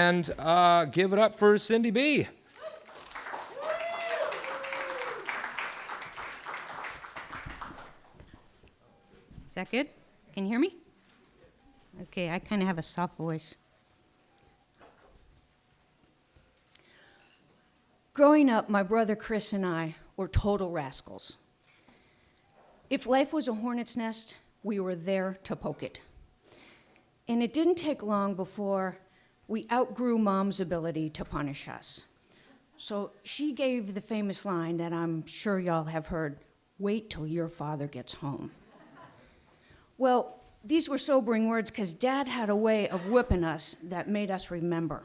And give it up for Cindy B. Is that good? Can you hear me? Okay, I kind of have a soft voice. Growing up, my brother Chris and I were total rascals. If life was a hornet's nest, we were there to poke it. And it didn't take long before we outgrew Mom's ability to punish us. So she gave the famous line that I'm sure y'all have heard, "Wait till your father gets home." Well, these were sobering words because Dad had a way of whipping us that made us remember.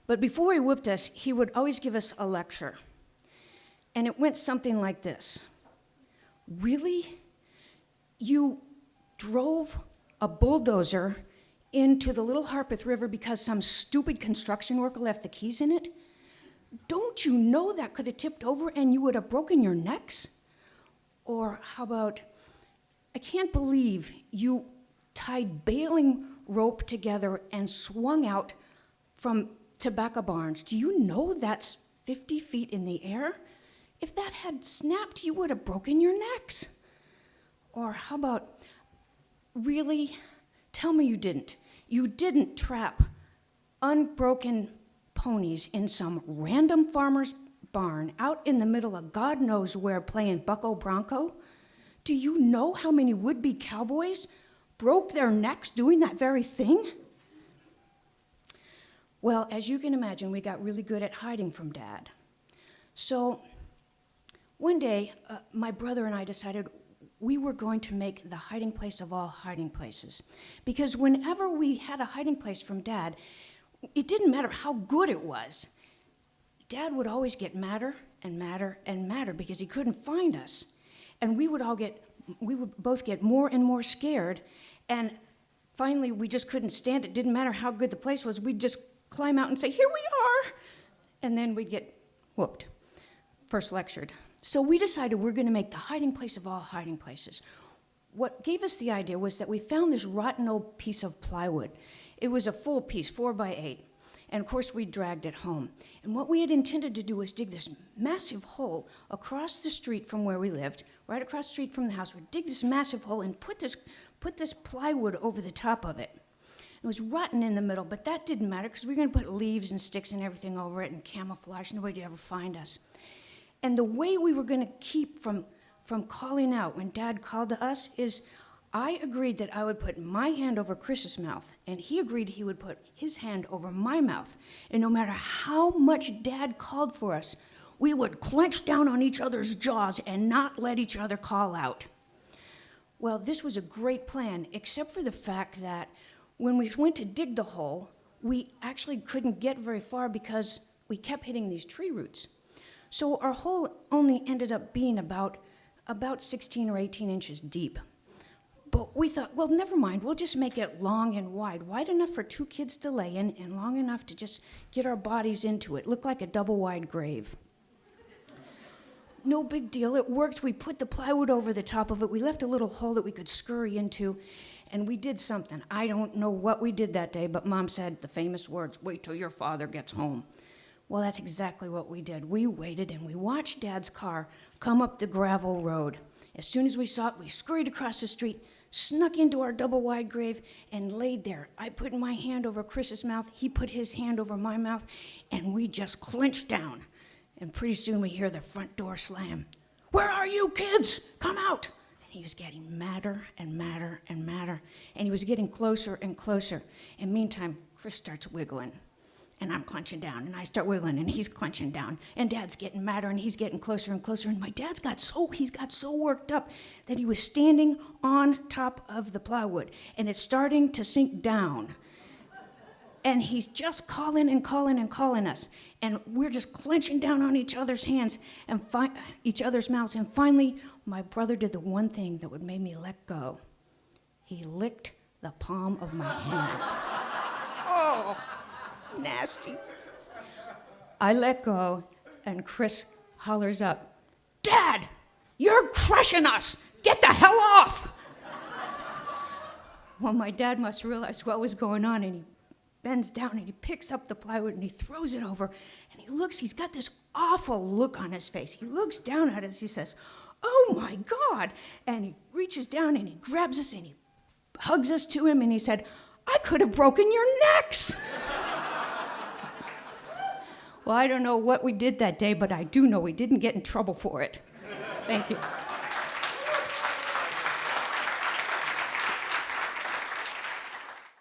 But before he whipped us, he would always give us a lecture. And it went something like this. "Really? You drove a bulldozer into the Little Harpeth River because some stupid construction worker left the keys in it? Don't you know that could have tipped over and you would have broken your necks? Or how about, I can't believe you tied baling rope together and swung out from tobacco barns. Do you know that's 50 feet in the air? If that had snapped, you would have broken your necks." Or how about, "Really? Tell me you didn't. You didn't trap unbroken ponies in some random farmer's barn out in the middle of God knows where playing Bucko Bronco? Do you know how many would-be cowboys broke their necks doing that very thing?" Well, as you can imagine, we got really good at hiding from Dad. So one day, my brother and I decided we were going to make the hiding place of all hiding places. Because whenever we had a hiding place from Dad, it didn't matter how good it was. Dad would always get madder and madder and madder because he couldn't find us. And we would both get more and more scared. And finally, we just couldn't stand it. Didn't matter how good the place was. We'd just climb out and say, "Here we are." And then we'd get whooped, first lectured. So we decided we're going to make the hiding place of all hiding places. What gave us the idea was that we found this rotten old piece of plywood. It was a full piece, 4 by 8. And of course, we dragged it home. And what we had intended to do was dig this massive hole across the street from where we lived, right across the street from the house. We'd dig this massive hole and put this plywood over the top of it. It was rotten in the middle, but that didn't matter because we were going to put leaves and sticks and everything over it and camouflage. Nobody would ever find us. And the way we were going to keep from calling out when Dad called to us is I agreed that I would put my hand over Chris's mouth, and he agreed he would put his hand over my mouth. And no matter how much Dad called for us, we would clench down on each other's jaws and not let each other call out. Well, this was a great plan, except for the fact that when we went to dig the hole, we actually couldn't get very far because we kept hitting these tree roots. So our hole only ended up being about 16 or 18 inches deep. But we thought, well, never mind, we'll just make it long and wide enough for 2 kids to lay in and long enough to just get our bodies into it. Looked like a double-wide grave. No big deal, it worked. We put the plywood over the top of it. We left a little hole that we could scurry into, and we did something. I don't know what we did that day, but Mom said the famous words, "Wait till your father gets home." Well, that's exactly what we did. We waited and we watched Dad's car come up the gravel road. As soon as we saw it, we scurried across the street, snuck into our double-wide grave, and laid there. I put my hand over Chris's mouth, he put his hand over my mouth, and we just clenched down. And pretty soon we hear the front door slam. "Where are you kids? Come out!" And he was getting madder and madder and madder, and he was getting closer and closer. And meantime, Chris starts wiggling. And I'm clenching down, and I start wiggling, and he's clenching down, and Dad's getting madder, and he's getting closer and closer, and my dad's got so worked up that he was standing on top of the plywood, and it's starting to sink down. And he's just calling and calling and calling us, and we're just clenching down on each other's hands and each other's mouths, and finally, my brother did the one thing that would make me let go. He licked the palm of my hand. Oh! Nasty. I let go, and Chris hollers up, "Dad, you're crushing us! Get the hell off!" Well, my dad must realize what was going on, and he bends down and he picks up the plywood and he throws it over. And he looks, he's got this awful look on his face. He looks down at us, he says, "Oh my God." And he reaches down and he grabs us and he hugs us to him and he said, "I could have broken your necks." Well, I don't know what we did that day, but I do know we didn't get in trouble for it. Thank you.